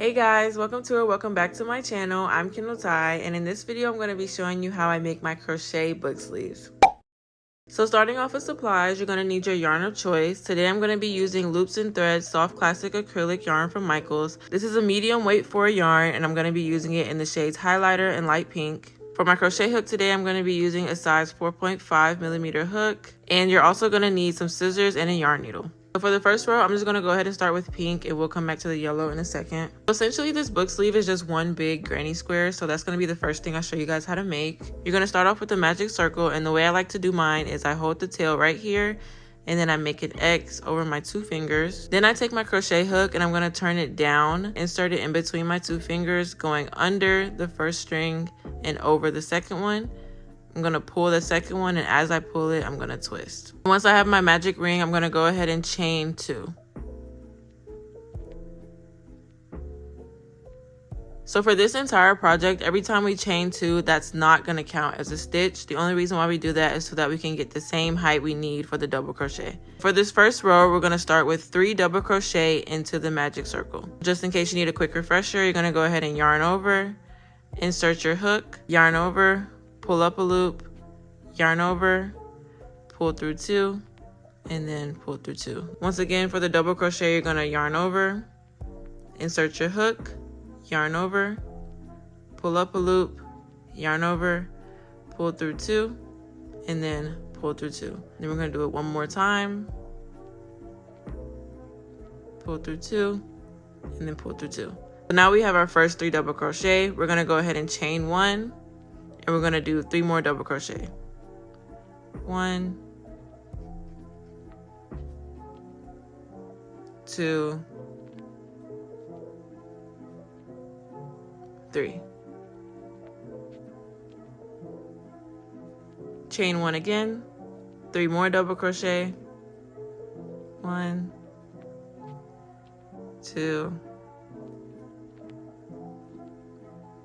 Hey guys, welcome to or welcome back to my channel. I'm Kendall Ty, and in this video I'm going to be showing you how I make my crochet book sleeves. So starting off with supplies, you're going to need your yarn of choice. Today I'm going to be using Loops and Threads Soft Classic Acrylic yarn from Michaels. This is a medium weight for yarn, and I'm going to be using it in the shades Highlighter and Light Pink. For my crochet hook today, I'm going to be using a size 4.5 millimeter hook, and you're also going to need some scissors and a yarn needle. So for the first row, I'm just going to go ahead and start with pink, and we'll come back to the yellow in a second. Essentially, this book sleeve is just one big granny square, so that's going to be the first thing I'll show you guys how to make. You're going to start off with the magic circle, and the way I like to do mine is I hold the tail right here, and then I make an X over my two fingers. Then I take my crochet hook and I'm going to turn it down, insert it in between my two fingers, going under the first string and over the second one. I'm going to pull the second one, and as I pull it, I'm going to twist. Once I have my magic ring, I'm going to go ahead and chain 2. So for this entire project, every time we chain 2, that's not going to count as a stitch. The only reason why we do that is so that we can get the same height we need for the double crochet. For this first row, we're going to start with 3 double crochet into the magic circle. Just in case you need a quick refresher, you're going to go ahead and yarn over, insert your hook, yarn over, pull up a loop, yarn over, pull through 2, and then pull through 2. Once again, for the double crochet, you're going to yarn over, insert your hook, yarn over, pull up a loop, yarn over, pull through 2, and then pull through 2. Then we're going to do it one more time, pull through 2, and then pull through 2. So now we have our first 3 double crochet. We're going to go ahead and chain 1, and we're going to do 3 more double crochet. 1, 2, 3. Chain 1 again, 3 more double crochet. 1, 2,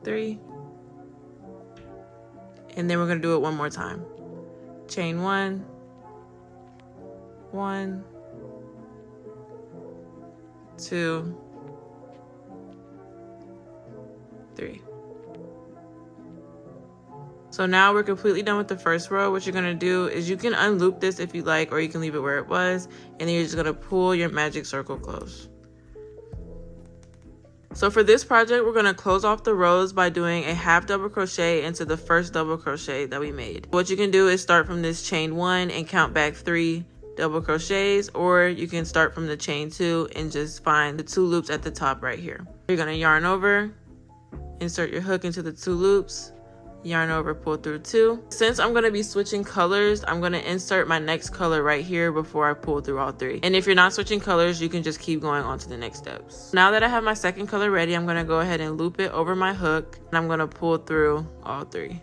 3. And then we're going to do it one more time. Chain 1, 1, 2, 3. So now we're completely done with the first row. What you're going to do is you can unloop this if you like, or you can leave it where it was, and then you're just going to pull your magic circle close. So for this project, we're going to close off the rows by doing a half double crochet into the first double crochet that we made. What you can do is start from this chain 1 and count back 3 double crochets, or you can start from the chain 2 and just find the 2 loops at the top right here. You're going to yarn over, insert your hook into the 2 loops, yarn over, pull through 2. Since I'm going to be switching colors, I'm going to insert my next color right here before I pull through all 3. And if you're not switching colors, you can just keep going on to the next steps. Now that I have my second color ready, I'm going to go ahead and loop it over my hook, and I'm going to pull through all 3.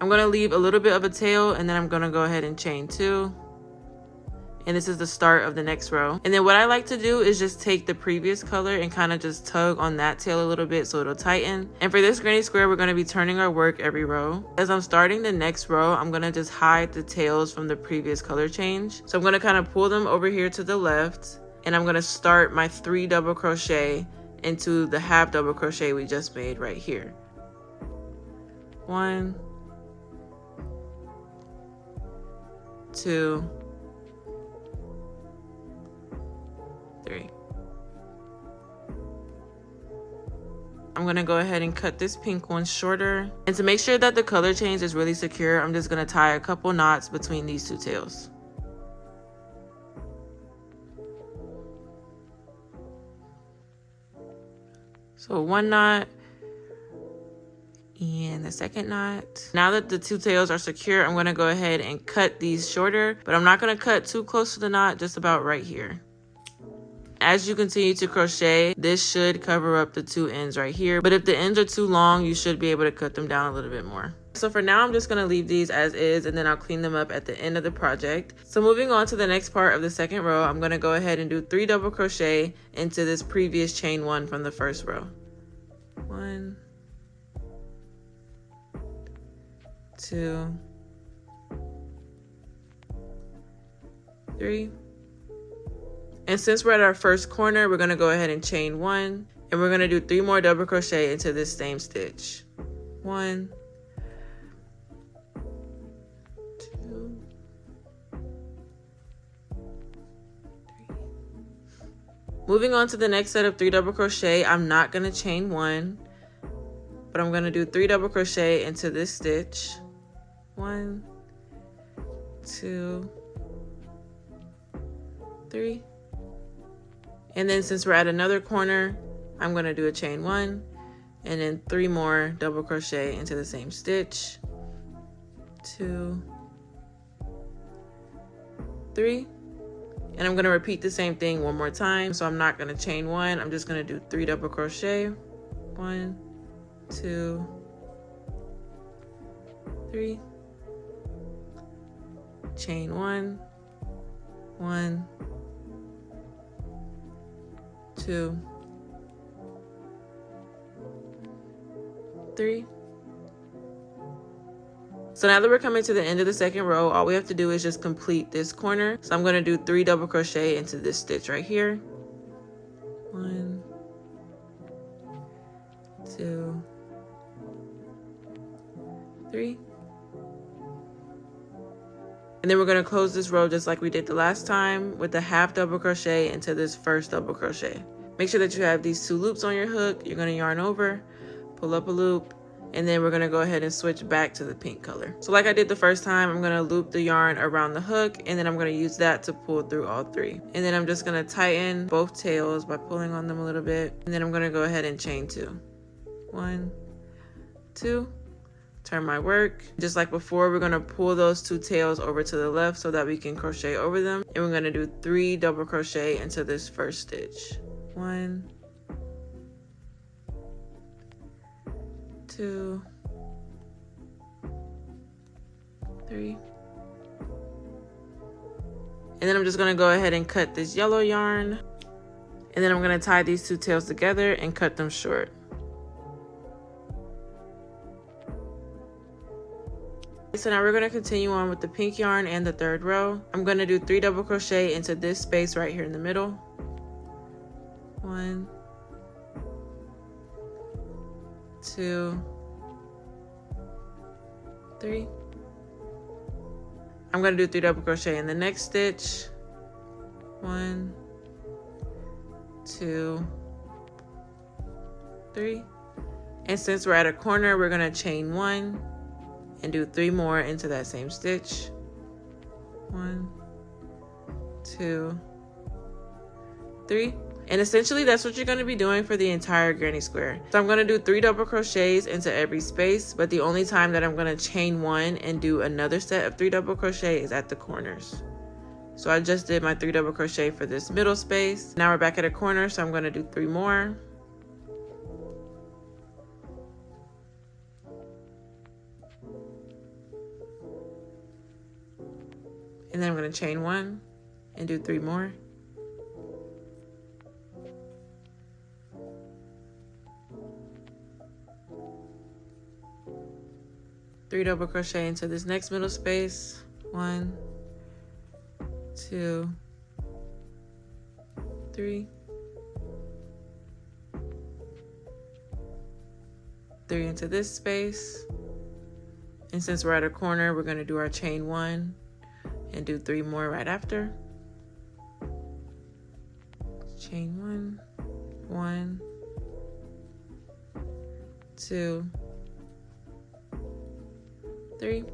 I'm going to leave a little bit of a tail, and then I'm going to go ahead and chain 2. And this is the start of the next row. And then what I like to do is just take the previous color and kind of just tug on that tail a little bit so it'll tighten. And for this granny square, we're going to be turning our work every row. As I'm starting the next row, I'm going to just hide the tails from the previous color change. So I'm going to kind of pull them over here to the left, and I'm going to start my 3 double crochet into the half double crochet we just made right here. 1, 2, 3. I'm going to go ahead and cut this pink one shorter. And to make sure that the color change is really secure, I'm just going to tie a couple knots between these 2 tails. So 1 knot and the second knot. Now that the 2 tails are secure, I'm going to go ahead and cut these shorter, but I'm not going to cut too close to the knot, just about right here. As you continue to crochet, this should cover up the 2 ends right here. But if the ends are too long, you should be able to cut them down a little bit more. So for now, I'm just going to leave these as is, and then I'll clean them up at the end of the project. So moving on to the next part of the second row, I'm going to go ahead and do 3 double crochet into this previous chain 1 from the first row. 1, 2, 3, And since we're at our first corner, we're going to go ahead and chain 1, and we're going to do 3 more double crochet into this same stitch. 1, 2, 3. Moving on to the next set of 3 double crochet, I'm not going to chain 1, but I'm going to do 3 double crochet into this stitch. 1, 2, 3. And then since we're at another corner, I'm going to do a chain 1 and then 3 more double crochet into the same stitch. 2, 3. And I'm going to repeat the same thing one more time. So I'm not going to chain 1. I'm just going to do 3 double crochet. 1, 2, 3. Chain 1, 1, 2, 3. So now that we're coming to the end of the second row, all we have to do is just complete this corner. So I'm going to do 3 double crochet into this stitch right here. 1, 2, 3. And then we're going to close this row just like we did the last time with a half double crochet into this first double crochet. Make sure that you have these 2 loops on your hook. You're going to yarn over, pull up a loop, and then we're going to go ahead and switch back to the pink color. So like I did the first time, I'm going to loop the yarn around the hook, and then I'm going to use that to pull through all 3. And then I'm just going to tighten both tails by pulling on them a little bit. And then I'm going to go ahead and chain 2. 1, 2. Turn my work. Just like before, we're going to pull those 2 tails over to the left so that we can crochet over them. And we're going to do 3 double crochet into this first stitch. 1, 2, 3. And then I'm just going to go ahead and cut this yellow yarn. And then I'm going to tie these 2 tails together and cut them short. So now we're going to continue on with the pink yarn and the 3rd row. I'm going to do 3 double crochet into this space right here in the middle. 1, 2, 3. I'm going to do 3 double crochet in the next stitch. 1, 2, 3. And since we're at a corner, we're going to chain 1 and do 3 more into that same stitch. 1, 2, 3. And essentially that's what you're going to be doing for the entire granny square. So I'm going to do 3 double crochets into every space, but the only time that I'm going to chain 1 and do another set of 3 double crochet is at the corners. So I just did my 3 double crochet for this middle space. Now we're back at a corner, so I'm going to do 3 more. And then I'm going to chain 1 and do 3 more. Three double crochet into this next middle space. 1, 2, 3. 3 into this space. And since we're at a corner, we're going to do our chain 1 and do 3 more right after. Chain 1, 1, 2, 3.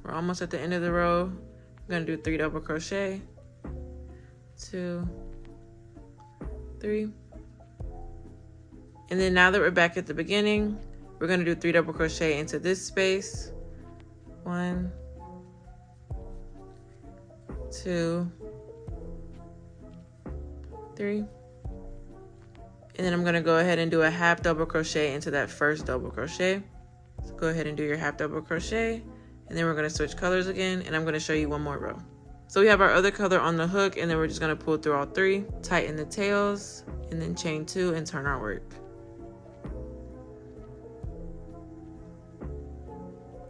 We're almost at the end of the row. I'm going to do 3 double crochet. 2, 3. And then now that we're back at the beginning, we're going to do 3 double crochet into this space. 1, 2, 3. And then I'm going to go ahead and do a half double crochet into that first double crochet. So go ahead and do your half double crochet, and then we're going to switch colors again, and I'm going to show you one more row. So we have our other color on the hook, and then we're just going to pull through all 3, tighten the tails, and then chain 2 and turn our work.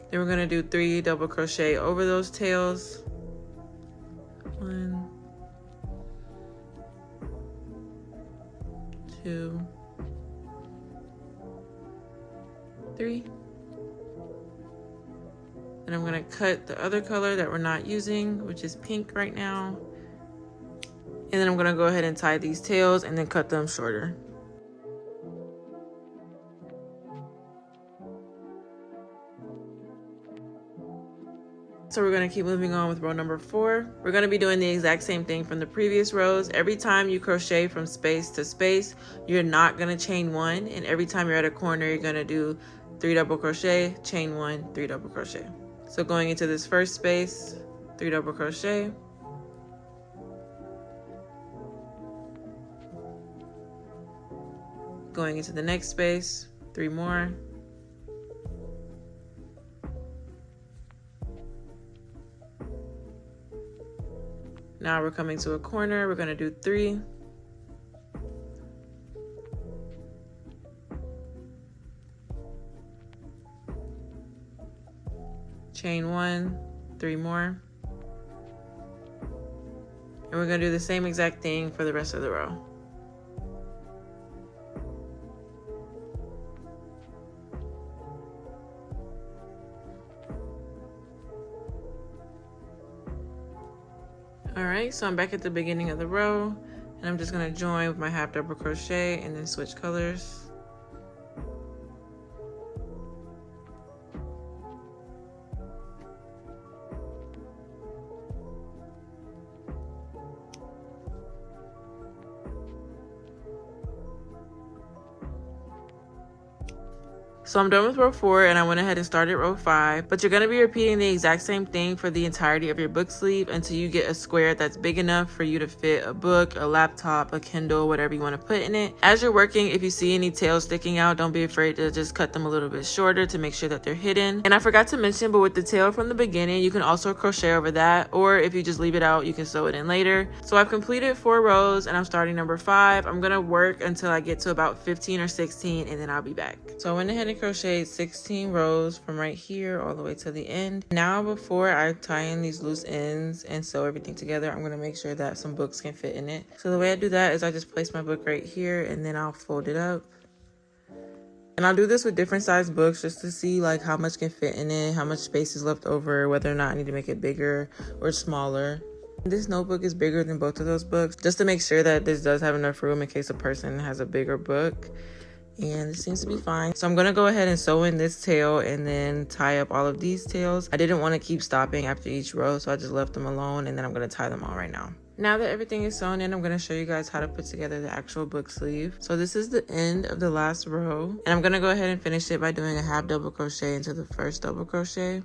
Then we're going to do 3 double crochet over those tails. 2, 3. And I'm gonna cut the other color that we're not using, which is pink right now. And then I'm gonna go ahead and tie these tails and then cut them shorter. So we're gonna keep moving on with row number 4. We're gonna be doing the exact same thing from the previous rows. Every time you crochet from space to space, you're not gonna chain 1. And every time you're at a corner, you're gonna do 3 double crochet, chain 1, 3 double crochet. So going into this first space, 3 double crochet. Going into the next space, 3 more. Now we're coming to a corner, we're gonna do 3. Chain 1, 3 more. And we're gonna do the same exact thing for the rest of the row. Alright, so I'm back at the beginning of the row, and I'm just gonna join with my half double crochet and then switch colors. So I'm done with row 4 and I went ahead and started row 5, but you're going to be repeating the exact same thing for the entirety of your book sleeve until you get a square that's big enough for you to fit a book, a laptop, a Kindle, whatever you want to put in it. As you're working, if you see any tails sticking out, don't be afraid to just cut them a little bit shorter to make sure that they're hidden. And I forgot to mention, but with the tail from the beginning, you can also crochet over that, or if you just leave it out, you can sew it in later. So I've completed 4 rows and I'm starting number 5. I'm going to work until I get to about 15 or 16 and then I'll be back. So I went ahead and crocheted 16 rows from right here all the way to the end. Now before I tie in these loose ends and sew everything together, I'm going to make sure that some books can fit in it. So the way I do that is I just place my book right here and then I'll fold it up. And I'll do this with different size books just to see like how much can fit in it, how much space is left over, whether or not I need to make it bigger or smaller. This notebook is bigger than both of those books just to make sure that this does have enough room in case a person has a bigger book. And it seems to be fine. So I'm going to go ahead and sew in this tail and then tie up all of these tails. I didn't want to keep stopping after each row, so I just left them alone, and then I'm going to tie them all right now. Now that everything is sewn in, I'm going to show you guys how to put together the actual book sleeve. So this is the end of the last row, and I'm going to go ahead and finish it by doing a half double crochet into the first double crochet.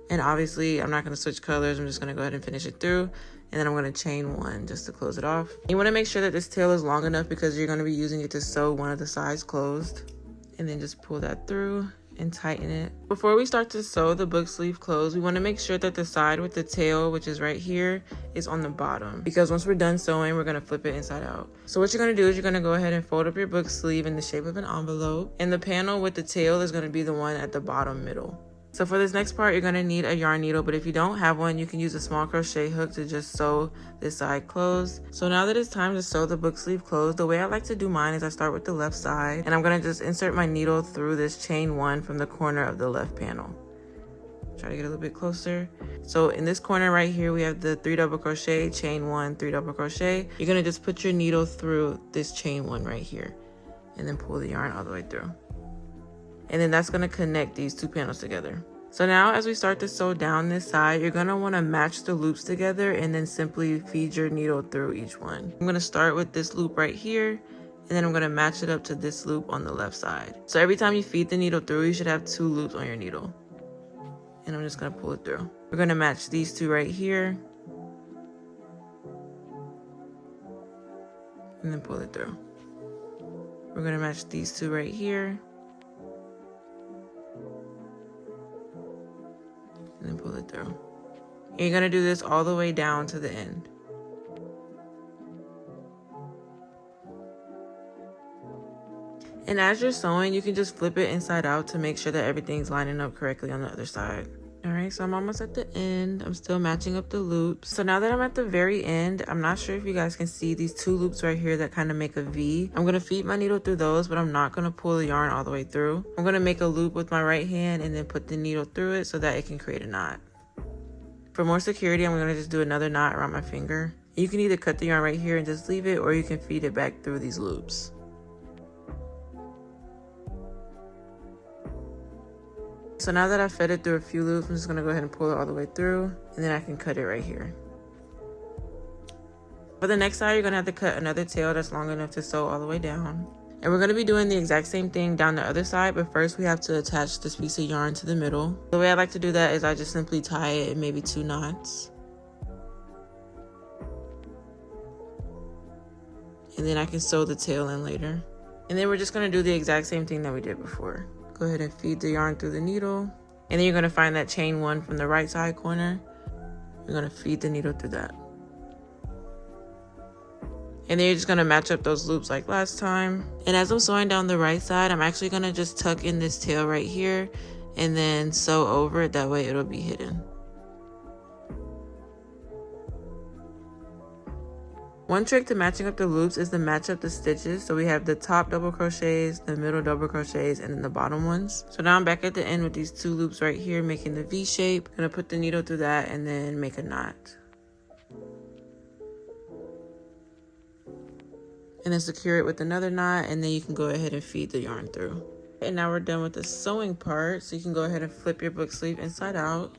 And obviously I'm not going to switch colors. I'm just going to go ahead and finish it through. And then I'm going to chain 1 just to close it off. You want to make sure that this tail is long enough because you're going to be using it to sew one of the sides closed. And then just pull that through and tighten it. Before we start to sew the book sleeve closed, we want to make sure that the side with the tail, which is right here, is on the bottom. Because once we're done sewing, we're going to flip it inside out. So what you're going to do is you're going to go ahead and fold up your book sleeve in the shape of an envelope. And the panel with the tail is going to be the one at the bottom middle. So for this next part, you're going to need a yarn needle, but if you don't have one, you can use a small crochet hook to just sew this side closed. So now that it's time to sew the book sleeve closed, the way I like to do mine is I start with the left side, and I'm going to just insert my needle through this chain 1 from the corner of the left panel. Try to get a little bit closer. So in this corner right here, we have the 3 double crochet, chain 1, 3 double crochet. You're going to just put your needle through this chain 1 right here, and then pull the yarn all the way through. And then that's going to connect these 2 panels together. So now as we start to sew down this side, you're going to want to match the loops together and then simply feed your needle through each one. I'm going to start with this loop right here, and then I'm going to match it up to this loop on the left side. So every time you feed the needle through, you should have 2 loops on your needle. And I'm just going to pull it through. We're going to match these 2 right here. And then pull it through. We're going to match these 2 right here. And then pull it through. And you're going to do this all the way down to the end. And as you're sewing, you can just flip it inside out to make sure that everything's lining up correctly on the other side. Alright, Alright, so I'm almost at the end. I'm still matching up the loops. So now that I'm at the very end, I'm not sure if you guys can see these two loops right here that kind of make a V. I'm going to feed my needle through those, but I'm not going to pull the yarn all the way through. I'm going to make a loop with my right hand and then put the needle through it so that it can create a knot. For more security, I'm going to just do another knot around my finger. You can either cut the yarn right here and just leave it, or you can feed it back through these loops. So now that I've fed it through a few loops, I'm just gonna go ahead and pull it all the way through, and then I can cut it right here. For the next side, you're gonna have to cut another tail that's long enough to sew all the way down. And we're gonna be doing the exact same thing down the other side, but first we have to attach this piece of yarn to the middle. The way I like to do that is I just simply tie it in maybe 2 knots. And then I can sew the tail in later. And then we're just gonna do the exact same thing that we did before. Go ahead and feed the yarn through the needle. And then you're gonna find that chain 1 from the right side corner. You're gonna feed the needle through that. And then you're just gonna match up those loops like last time. And as I'm sewing down the right side, I'm actually gonna just tuck in this tail right here and then sew over it. That way it'll be hidden. One trick to matching up the loops is to match up the stitches. So we have the top double crochets, the middle double crochets, and then the bottom ones. So now I'm back at the end with these 2 loops right here, making the V shape. I'm gonna put the needle through that and then make a knot. And then secure it with another knot, and then you can go ahead and feed the yarn through. And now we're done with the sewing part. So you can go ahead and flip your book sleeve inside out.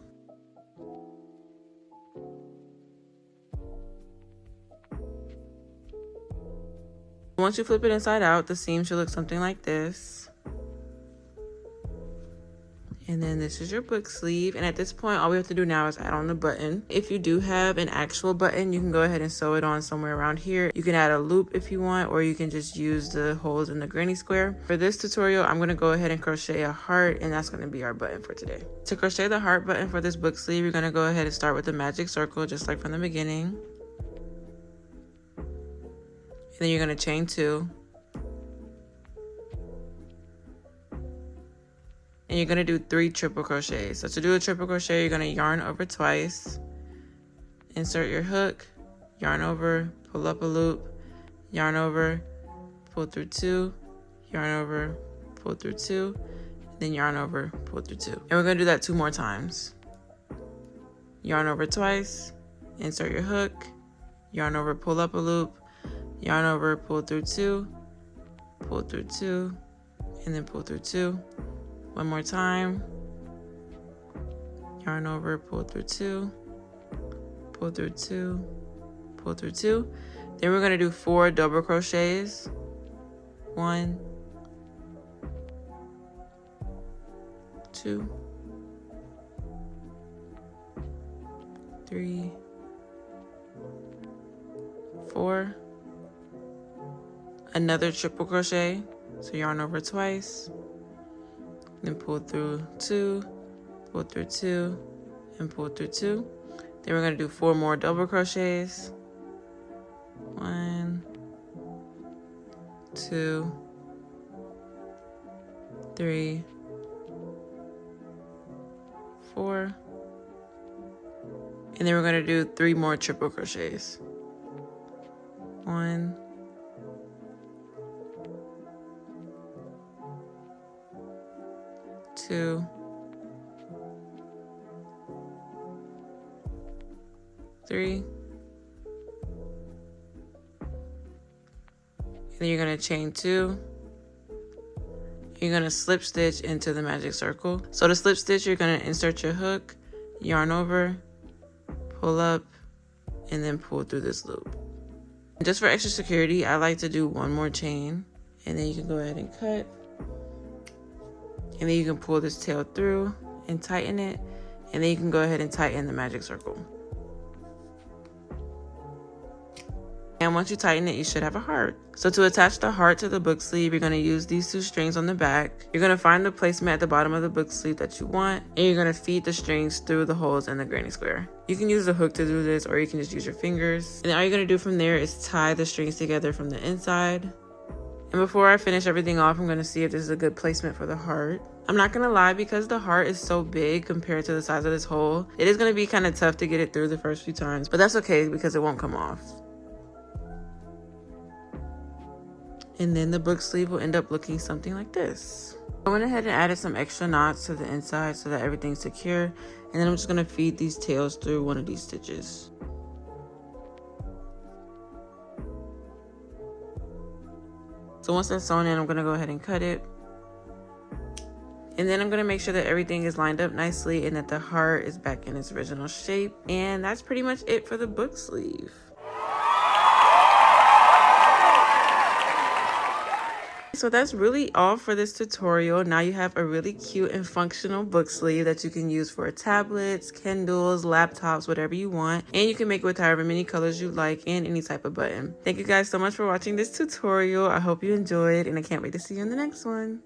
Once you flip it inside out, the seam should look something like this. And then this is your book sleeve. And at this point, all we have to do now is add on the button. If you do have an actual button, you can go ahead and sew it on somewhere around here. You can add a loop if you want, or you can just use the holes in the granny square. For this tutorial, I'm gonna go ahead and crochet a heart, and that's gonna be our button for today. To crochet the heart button for this book sleeve, you're gonna go ahead and start with the magic circle, just like from the beginning. Then you're gonna chain 2. And you're gonna do 3 triple crochets. So to do a triple crochet, you're gonna yarn over twice, insert your hook, yarn over, pull up a loop, yarn over, pull through 2, yarn over, pull through 2, then yarn over, pull through 2. And we're gonna do that 2 more times. Yarn over twice, insert your hook, yarn over, pull up a loop, yarn over, pull through 2, pull through 2, and then pull through 2. One more time. Yarn over, pull through 2, pull through 2, pull through 2. Then we're gonna do 4 double crochets. 1, 2, 3, 4. Another triple crochet, so yarn over twice, then pull through 2, pull through 2, and pull through 2. Then we're going to do 4 more double crochets. 1, 2, 3, 4. And then we're going to do 3 more triple crochets. 1, 2, 3, and then you're going to chain 2. You're going to slip stitch into the magic circle. So to slip stitch, you're going to insert your hook, yarn over, pull up, and then pull through this loop. And just for extra security, I like to do 1 more chain, and then you can go ahead and cut. And then you can pull this tail through and tighten it. And then you can go ahead and tighten the magic circle. And once you tighten it, you should have a heart. So to attach the heart to the book sleeve, you're going to use these 2 strings on the back. You're going to find the placement at the bottom of the book sleeve that you want. And you're going to feed the strings through the holes in the granny square. You can use a hook to do this, or you can just use your fingers. And then all you're going to do from there is tie the strings together from the inside. And before I finish everything off, I'm going to see if this is a good placement for the heart. I'm not going to lie, because the heart is so big compared to the size of this hole, it is going to be kind of tough to get it through the first few times, but that's okay because it won't come off. And then the book sleeve will end up looking something like this. I went ahead and added some extra knots to the inside so that everything's secure. And then I'm just going to feed these tails through one of these stitches. So once that's sewn in, I'm going to go ahead and cut it. And then I'm going to make sure that everything is lined up nicely and that the heart is back in its original shape. And that's pretty much it for the book sleeve. So that's really all for this tutorial. Now you have a really cute and functional book sleeve that you can use for tablets, Kindles, laptops, whatever you want. And you can make it with however many colors you like and any type of button. Thank you guys so much for watching this tutorial. I hope you enjoyed and I can't wait to see you in the next one.